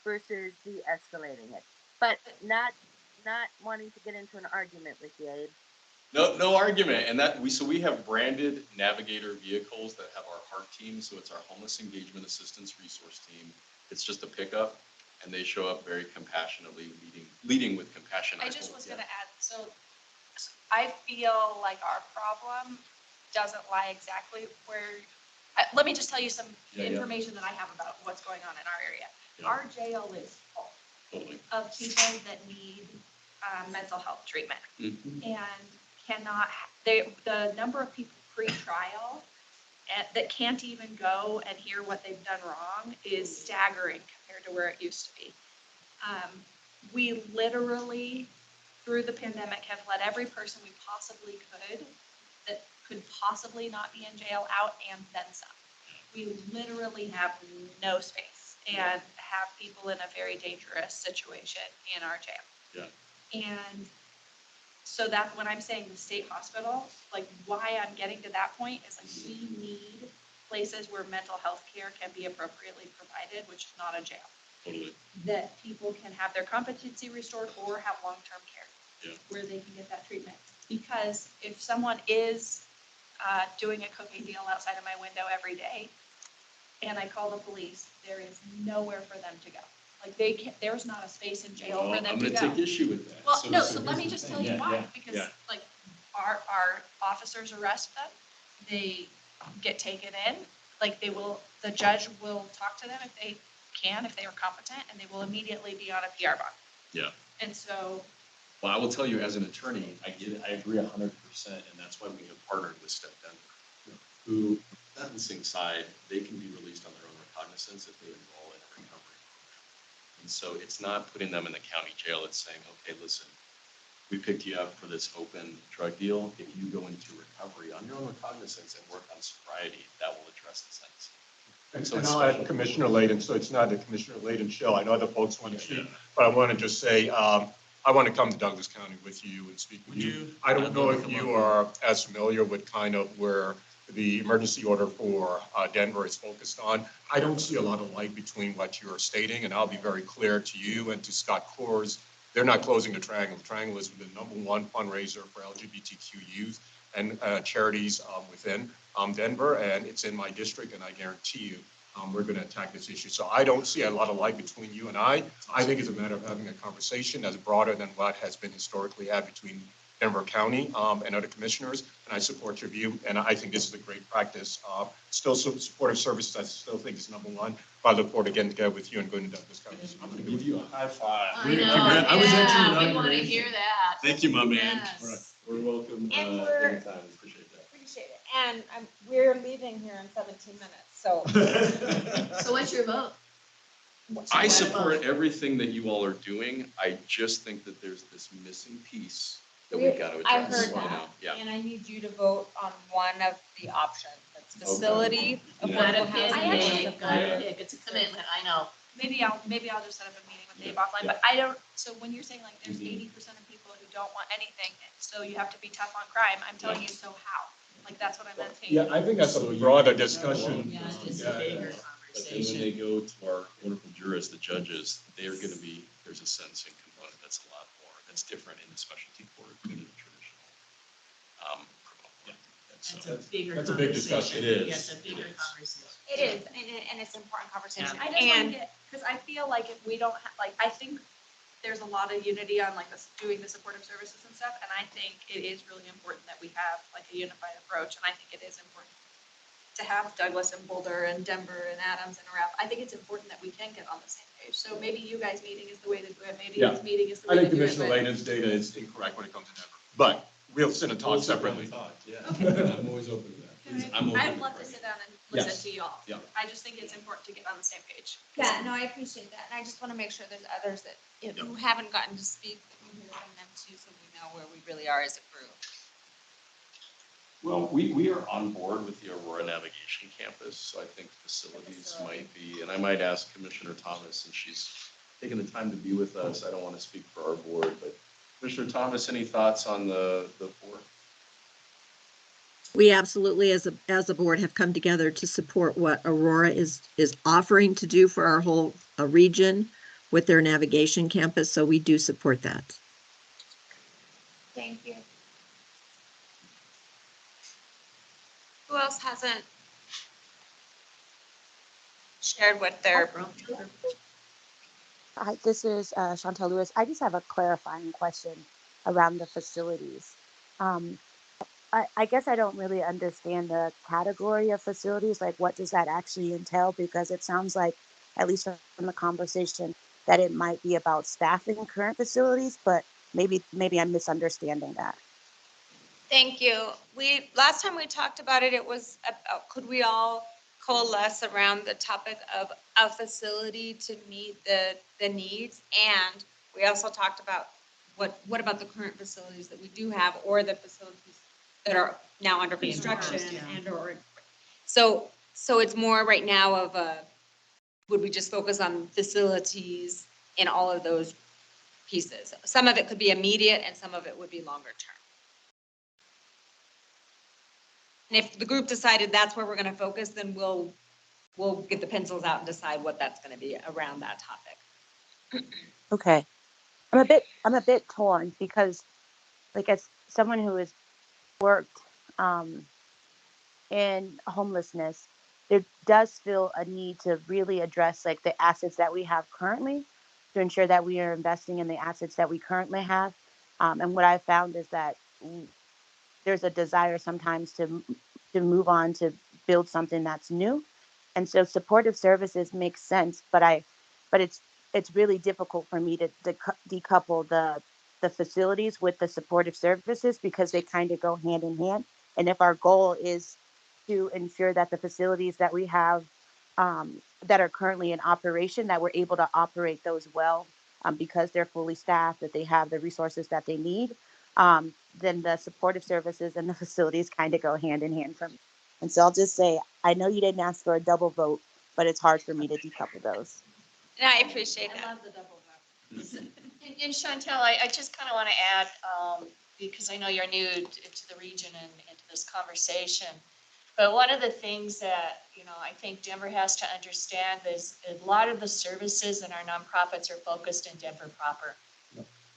versus de-escalating it. But not wanting to get into an argument with you, Abe. No argument. And we have branded navigator vehicles that have our HEART team. So it's our homeless engagement assistance resource team. It's just a pickup and they show up very compassionately, leading with compassion. I just was gonna add, so I feel like our problem doesn't lie exactly where, let me just tell you some information that I have about what's going on in our area. Yeah. Our jail is full Totally. of people that need mental health treatment and cannot, the number of people pre-trial that can't even go and hear what they've done wrong is staggering compared to where it used to be. We literally, through the pandemic, have let every person we possibly could that could possibly not be in jail out and then some. We literally have no space and have people in a very dangerous situation in our jail. And so that when I'm saying the state hospital, like why I'm getting to that point is like we need places where mental health care can be appropriately provided, which is not a jail. Totally. That people can have their competency restored or have long-term care. Yeah. Where they can get that treatment. Because if someone is doing a cocaine deal outside of my window every day, and I call the police, there is nowhere for them to go. Like they can't, there's not a space in jail Well, for them I'm to gonna go. take issue with that. Well, no, so so let here's me the just thing. tell you Yeah, why, yeah, because yeah. like our officers arrest them, they get taken in, like the judge will talk to them if they can, if they are competent, and they will immediately be on a PR bond. Yeah. And so, Well, I will tell you, as an attorney, I get it, I agree 100%, and that's why we have partnered with Step Denver, who, sentencing side, they can be released on their own recognizance if they enroll in a recovery program. And so it's not putting them in the county jail, it's saying, okay, listen, we picked you up for this open drug deal. If you go into recovery on your own recognizance and work on sobriety, that will address the sentence. And I'll add Commissioner Layden, so it's not a Commissioner Layden show. I know other folks want to speak, but I want to just say, I want to come to Douglas County with you and speak with you. I don't know if you are as familiar with kind of where the emergency order for Denver is focused on. I don't see a lot of light between what you're stating, and I'll be very clear to you and to Scott Coors. They're not closing the Triangle. The Triangle is the #1 fundraiser for LGBTQ youth and charities within Denver, and it's in my district, and I guarantee you, we're going to attack this issue. So I don't see a lot of light between you and I. I think it's a matter of having a conversation that's broader than what has been historically had between Denver County and other commissioners, and I support your view, and I think this is a great practice. Still supportive services, I still think is #1. I look forward to getting together with you and going to Douglas County. I'm going to give you a high five. I know, I was at your yeah, we want to inauguration. hear that. Thank you, my man. Yes. We're welcome And we're- anytime. Appreciate that. Appreciate it. And we're leaving here in 17 minutes, so. So what's your vote? I support everything that you all are doing. I just think that there's this missing piece that we've got to address. I heard you know? that, Yeah. and I need you to vote on one of the options. That's facility, Yeah. affordable housing. I actually- Yeah. It's a commitment, I know. maybe I'll just set up a meeting with Dave offline, Yeah. but I don't, so when you're saying like there's Mhm. 80% of people who don't want anything, so you have to be tough on crime, I'm telling you, so how? Like, that's what I'm asking. Yeah, I think that's a broader discussion. Yeah, it's Yeah, a bigger yeah. But then when they go to our wonderful jurists, the judges, they're going to be, there's a sentencing component that's a lot more, that's different in the specialty court than in the traditional criminal court. That's a bigger That's a big conversation. discussion. It is. Yes, a bigger It is. conversation. It is, and it's an important conversation. I just want And to get, because I feel like if we don't, like, I think there's a lot of unity on like this, doing the supportive services and stuff, and I think it is really important that we have like a unified approach, and I think it is important to have Douglas and Boulder and Denver and Adams and Arapahoe. I think it's important that we can get on the same page. So maybe you guys meeting is the way to do it, maybe Yeah. this meeting is the I way to think do it. Commissioner but- Layden's data is incorrect when it comes to Denver, but we'll sit and talk separately. Yeah, Okay. I'm always open to that. I'm open I'd to love to it. sit down and listen Yes. to y'all. Yeah. I just think it's important to get on the same page. yeah, no, I appreciate that. And I just want to make sure there's others that, who haven't gotten to speak, that we hear from them too, so we know where we really are as a group. Well, we are on board with the Aurora Navigation Campus, so I think facilities might be, and I might ask Commissioner Thomas, since she's taken the time to be with us, I don't want to speak for our board, but Commissioner Thomas, any thoughts on the board? We absolutely, as a board, have come together to support what Aurora is offering to do for our whole region with their navigation campus. So we do support that. Thank you. Who else hasn't shared what their, Hi, this is Chantal Lewis. I just have a clarifying question around the facilities. I guess I don't really understand the category of facilities. Like, what does that actually entail? Because it sounds like, at least from the conversation, that it might be about staffing current facilities, but maybe I'm misunderstanding that. thank you. Last time we talked about it, it was, could we all coalesce around the topic of a facility to meet the needs? And we also talked about what about the current facilities that we do have, or the facilities that are now under Being construction proposed, yeah. and or, so it's more right now of would we just focus on facilities in all of those pieces. Some of it could be immediate and some of it would be longer term. And if the group decided that's where we're going to focus, then we'll get the pencils out and decide what that's going to be around that topic. Okay. I'm a bit torn because, like, as someone who has worked in homelessness, there does feel a need to really address like the assets that we have currently to ensure that we are investing in the assets that we currently have. And what I found is that there's a desire sometimes to move on to build something that's new, and so supportive services makes sense. But it's really difficult for me to decouple the facilities with the supportive services because they kind of go hand in hand. And if our goal is to ensure that the facilities that we have that are currently in operation, that we're able to operate those well because they're fully staffed, that they have the resources that they need, then the supportive services and the facilities kind of go hand in hand for me. And so I'll just say, I know you didn't ask for a double vote, but it's hard for me to decouple those. And I appreciate that. I love the double vote. And Chantel, I just kind of want to add, because I know you're new to the region and into this conversation, but one of the things that, I think Denver has to understand is a lot of the services in our nonprofits are focused in Denver proper.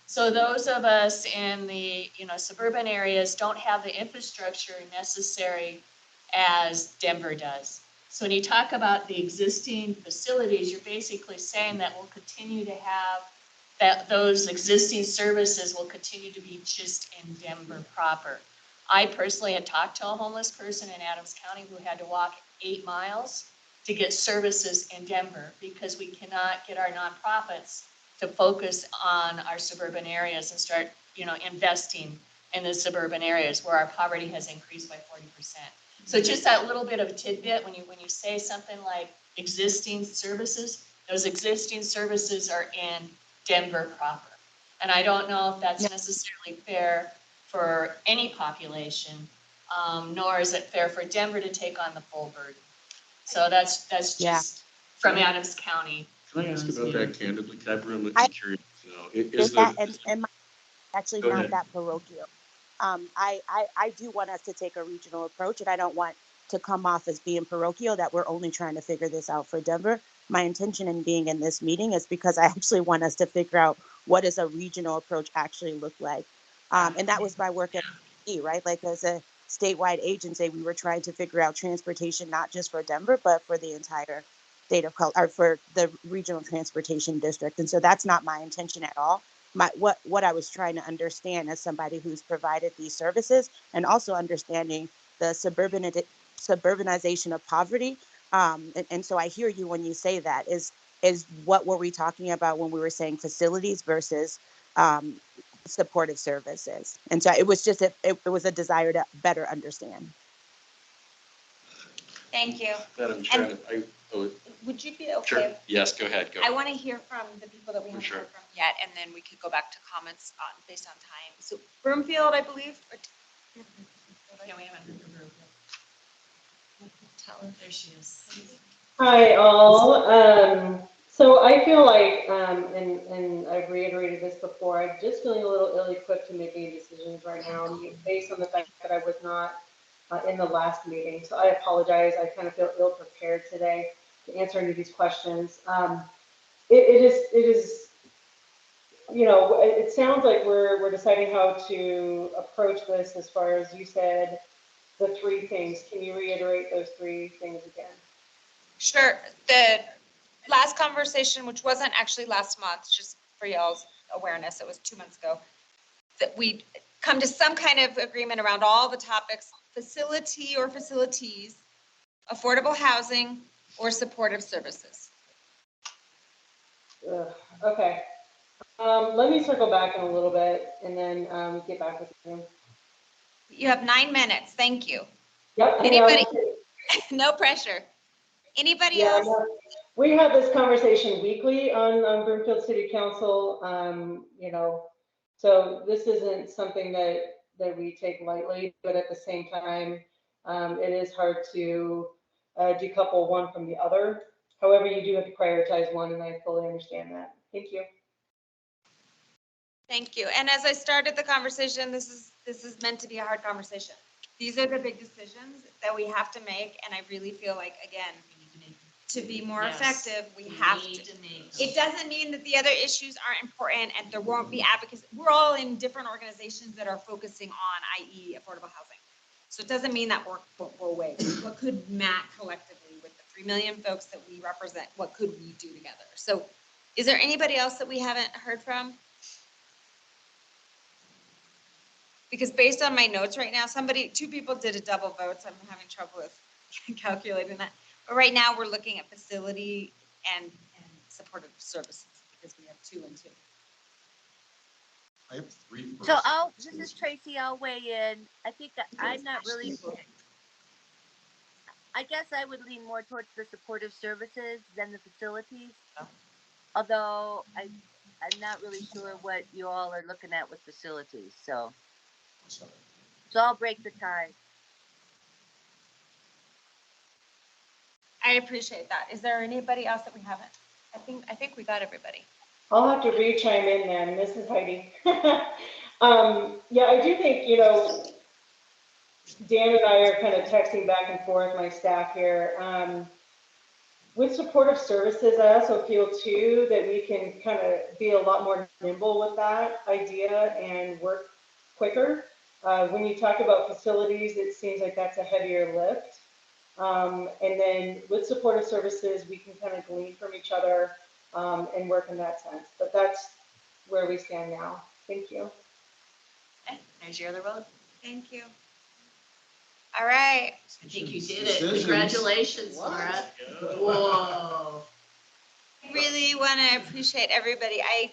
So those of us in the, suburban areas don't have the infrastructure necessary as Denver does. So when you talk about the existing facilities, you're basically saying that we'll continue to have that those existing services will continue to be just in Denver proper. I personally had talked to a homeless person in Adams County who had to walk 8 miles to get services in Denver because we cannot get our nonprofits to focus on our suburban areas and start, investing in the suburban areas where our poverty has increased by 40%. So just that little bit of a tidbit, when you say something like existing services, those existing services are in Denver proper. And I don't know if that's necessarily fair for any population, nor is it fair for Denver to take on the full burden. So that's just from Adams County. Can I ask about that candidly? I'm really curious to know. Is that, and my, actually Go not ahead. that parochial. I do want us to take a regional approach, and I don't want to come off as being parochial that we're only trying to figure this out for Denver. My intention in being in this meeting is because I actually want us to figure out what does a regional approach actually look like. And that was my work at MACC, right? Like as a statewide agency, we were trying to figure out transportation, not just for Denver, but for the entire state of Colorado, or for the regional transportation district. And so that's not my intention at all. What I was trying to understand as somebody who's provided these services, and also understanding the suburbanization of poverty. And so I hear you when you say that. Is what were we talking about when we were saying facilities versus supportive services? And so it was just it was a desire to better understand. Thank you. Madam Chair, Would you be okay? sure. Yes, go ahead. Go. I want to hear from the people that we haven't sure. heard from yet, and then we could go back to comments based on time. So Broomfield, I believe. Yeah, we haven't heard from her. Tell her. There she is. Hi, all. So I feel like, and I've reiterated this before, I'm just feeling a little ill-equipped to make any decisions right now based on the fact that I was not in the last meeting. So I apologize. I kind of feel ill-prepared today to answer any of these questions. It is, it sounds like we're deciding how to approach this as far as you said, the 3 things. Can you reiterate those 3 things again? Sure. The last conversation, which wasn't actually last month, just for y'all's awareness, it was 2 months ago, that we come to some kind of agreement around all the topics: facility or facilities, affordable housing, or supportive services. Okay. Let me circle back in a little bit and then get back with you. You have 9 minutes. Thank you. Yep. Anybody? No pressure. Anybody Yeah, else? we have this conversation weekly on Broomfield City Council. So this isn't something that we take lightly, but at the same time, it is hard to decouple one from the other. However, you do have to prioritize one, and I fully understand that. Thank you. Thank you. And as I started the conversation, this is meant to be a hard conversation. These are the big decisions that we have to make, and I really feel like, again, to be more Yes. effective, we have to. It doesn't mean that the other issues aren't important and there won't be advocates. We're all in different organizations that are focusing on, i.e. affordable housing. So it doesn't mean that work won't go away. What could MACC collectively, with the 3 million folks that we represent, what could we do together? So is there anybody else that we haven't heard from? Because based on my notes right now, two people did a double vote, so I'm having trouble with calculating that. But right now, we're looking at facility and supportive services, because we have 2 and 2. I have 3 first. So this is Tracy, I'll weigh in. I think that I'm not really, I guess I would lean more towards the supportive services than the facilities. Although I'm not really sure what you all are looking at with facilities, so I'll break the tie. I appreciate that. Is there anybody else that we haven't? I think we got everybody. I'll have to re-chime in then. This is Heidi. Yeah, I do think, Dan and I are kind of texting back and forth, my staff here. With supportive services, I also feel too that we can kind of be a lot more nimble with that idea and work quicker. When you talk about facilities, it seems like that's a heavier lift. And then with supportive services, we can kind of glean from each other and work in that sense. But that's where we stand now. Thank you. Okay, there's your other vote. Thank you. All right. I think you did it. Congratulations, Laura. Whoa. I really want to appreciate everybody. I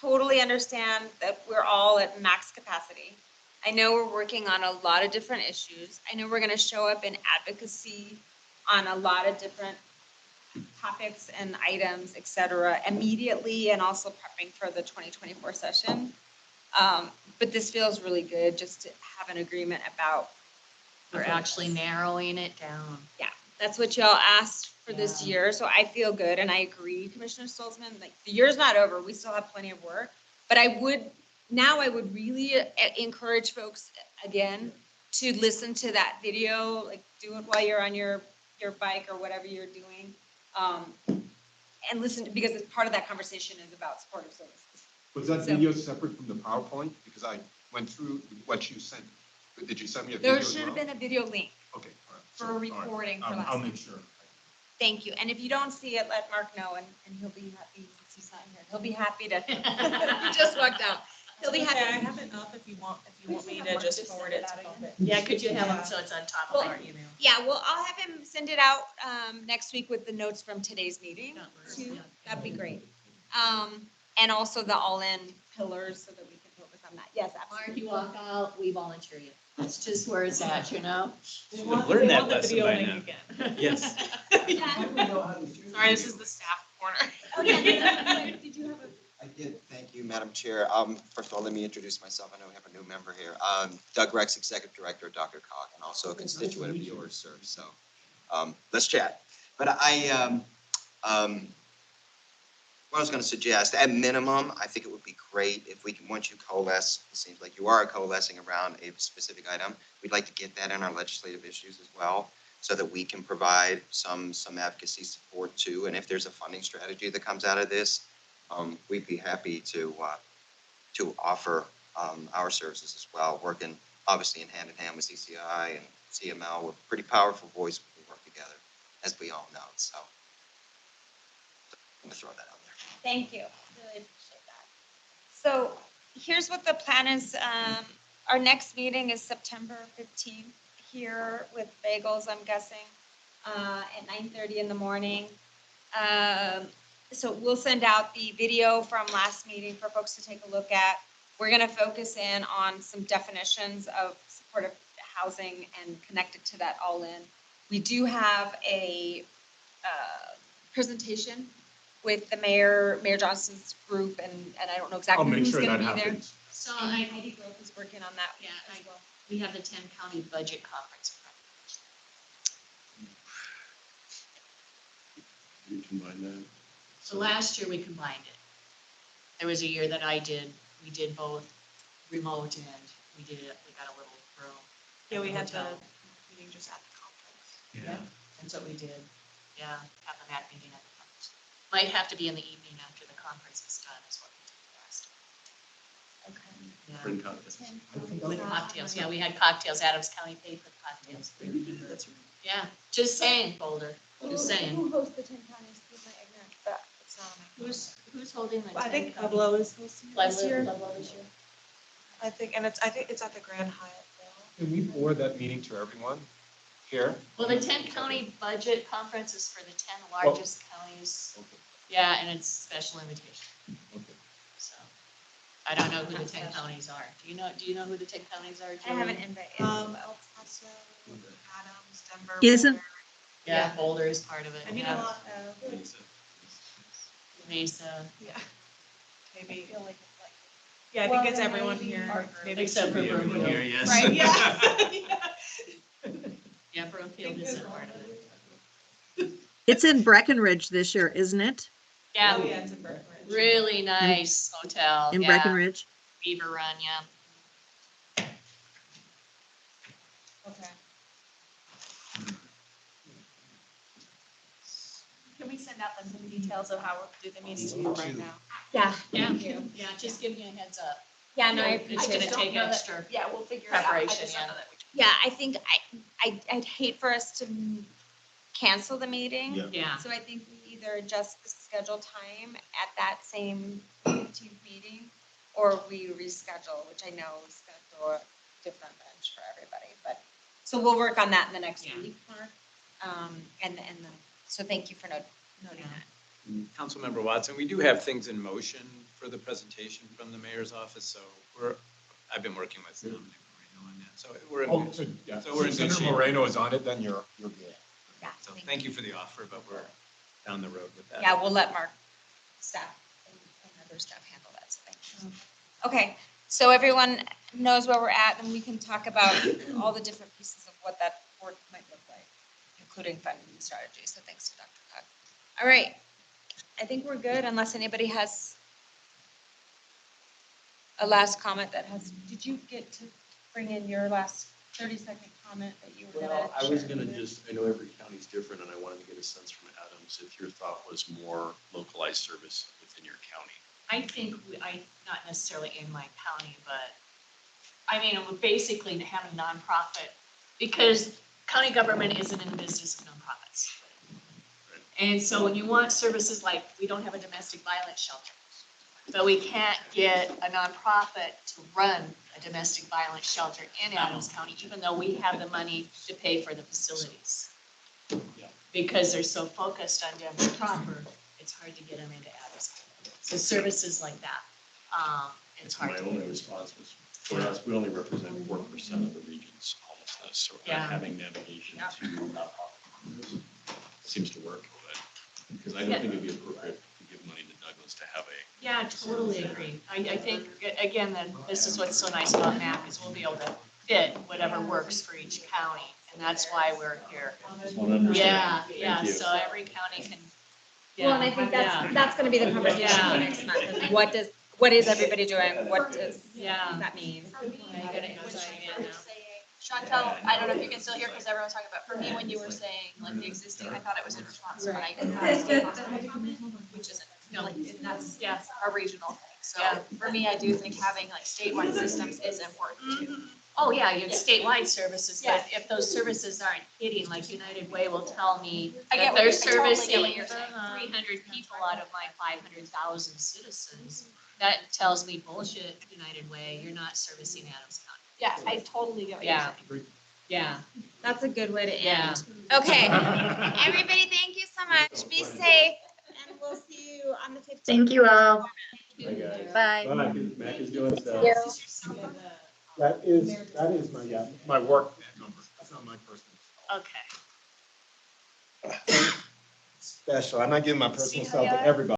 totally understand that we're all at max capacity. I know we're working on a lot of different issues. I know we're going to show up in advocacy on a lot of different topics and items, et cetera, immediately, and also prepping for the 2024 session. But this feels really good just to have an agreement about. We're actually narrowing it down. Yeah, that's what y'all asked for this year, so I feel good, and I agree, Commissioner Stolzman, like, the year's not over, we still have plenty of work, but I would really encourage folks, again, to listen to that video, like, do it while you're on your bike or whatever you're doing, and listen, because it's part of that conversation is about supportive services. Was that video separate from the PowerPoint? Because I went through what you sent. Did you send me a video? There should have been a video link. Okay, all right. For a recording for last I'll time. make sure. Thank you. And if you don't see it, let Mark know, and he'll be happy, since he's not here, he'll be happy to, he just walked out. He'll be happy. I have it up if you want me to just forward it to them. Yeah, could you have them so it's on top of our email? Yeah, well, I'll have him send it out next week with the notes from today's meeting too. That'd be great. And also the all-in pillars so that we can focus on that. Yes, Mark, absolutely. you walk out, we volunteer you. That's just where it's at, you know? Should have learned that lesson by now. Yes. Sorry, this is the staff corner. Did you have a? I did, thank you, Madam Chair. First of all, let me introduce myself. I know we have a new member here. Doug Rex, Executive Director of Dr. Cock, and also a constituent of yours, sir. So let's chat. But what I was going to suggest, at minimum, I think it would be great if we can, once you coalesce, it seems like you are coalescing around a specific item, we'd like to get that in our legislative issues as well, so that we can provide some advocacy support too. And if there's a funding strategy that comes out of this, we'd be happy to offer our services as well, working obviously in hand with CCI and CML. We're a pretty powerful voice when we work together, as we all know. So I'm going to throw that out there. Thank you. Really appreciate that. So here's what the plan is. Our next meeting is September 15th here with bagels, I'm guessing, at 9:30 in the morning. So we'll send out the video from last meeting for folks to take a look at. We're going to focus in on some definitions of supportive housing and connect it to that all in. We do have a presentation with the Mayor Johnson's group, and I don't know exactly who's going to be there. So Heidi Grove is working on that. Yeah, we have the 10 county budget conference. You combine that. So last year we combined it. There was a year that I did we did both remote and we got a little room. Yeah, we had the Hotel. meeting just at the conference. Yeah, that's what we did. Yeah, have the MACC meeting at the conference. Might have to be in the evening after the conference is done, is what we did last. Okay. Yeah. Bring cocktails. With cocktails, yeah, we had cocktails. Adams County paid for cocktails. That's right. Yeah, just saying, Boulder, just saying. Who hosts the 10 counties? Excuse my ignorance, but it's not on my. Who's holding the? I 10 think county? Pueblo is hosting it this year. Pueblo this year. I think it's at the Grand Hyatt. Can we forward that meeting to everyone here? Well, the 10 county budget conference is for the 10 largest counties. Yeah, and it's special invitation. So, I don't know who the 10 counties are. Do you know who the 10 counties are, I have Julie? an invite. El Paso, Adams, Denver. Isn't- Boulder. Yeah, Boulder is part of it. I mean, yeah. a lot of, Mesa. yeah. Maybe. Yeah, I think it's everyone here. Maybe Except for Everyone Broomfield. here, yes. Right, yeah. Yeah, Broomfield isn't part of it. It's in Breckenridge this year, isn't it? Yeah, Oh, yeah, it's in Breckenridge. really nice hotel. In yeah. Breckenridge? Beaver Run, yeah. Okay. Can we send out some details of how we're doing the meeting to you right now? Yeah. Yeah, yeah, just give me a heads up. Yeah, no, I It's appreciate gonna it. take extra Yeah, we'll figure it out. I preparation, just don't yeah. know that we Yeah, I think I'd hate for us to cancel the meeting. Yeah. Yeah. So I think we either adjust the scheduled time at that same 15th meeting, or we reschedule, which I know we schedule a different bench for everybody, but, so we'll work on that in the next Yeah. week, Mark. So thank you for noting that. Councilmember Watson, we do have things in motion for the presentation from the mayor's office, so I've been working with Dominic Moreno on that, so we're in Oh, good shape. yeah. So we're in good Senator shape. Moreno is on it, then you're good. Yeah, So thank you for the offer, but we're down the road with that. Yeah, we'll let Mark, staff, and other staff handle that, so thank you. Okay, so everyone knows where we're at, and we can talk about all the different pieces of what that work might look like, including funding strategy, so thanks to Dr. Cook. All right, I think we're good unless anybody has a last comment did you get to bring in your last 30-second comment that you were gonna Well, I was share? gonna I know every county's different, and I wanted to get a sense from Adams if your thought was more localized service within your county. I think not necessarily in my county, but I mean, it would basically have a nonprofit, because county government isn't in the business of nonprofits. And so when you want services like, we don't have a domestic violence shelter, but we can't get a nonprofit to run a domestic violence shelter in Adams County, even though we have the money to pay for the facilities. Because they're so focused on Denver proper, it's hard to get them into Adams County. So services like that, it's hard My to only get. response was, for us, we only represent 4% of the region's homelessness, so Yeah. not having navigation Yeah. to nonprofit seems to work, but, because I don't think it'd be appropriate to give money to Douglas to have a. Yeah, totally agree. I think, again, that this is what's so nice about MACC, is we'll be able to fit whatever works for each county, and that's why we're here. Just want to understand. Yeah, Thank you. so every county can. Well, and I think that's gonna be the conversation Yeah. next month, is what is everybody doing, what does that mean? I got it inside in now. Chantel, I don't know if you can still hear, because everyone's talking about, for me, when you were saying, like, the existing, I thought it was in response to what I did. Which isn't, like, that's, Yeah. a regional thing. So Yeah. for me, I do think having like statewide systems is important too. Oh, yeah, you have statewide services, but Yeah. if those services aren't hitting, like United Way will tell me I get that what they're you're- I totally get servicing what you're saying. 300 people out of my 500,000 citizens. That tells me bullshit, United Way, you're not servicing Adams County. Yeah, I totally get what you're Yeah. saying. Yeah. That's a good way to Yeah. end. Okay, everybody, thank you so much, be safe, and we'll see you on the 15th. Thank you all. Bye, guys. Bye. Mac is doing stuff. That is my work number. That's not my personal. Okay. Special. I'm not giving my personal See how cell to you are? everybody.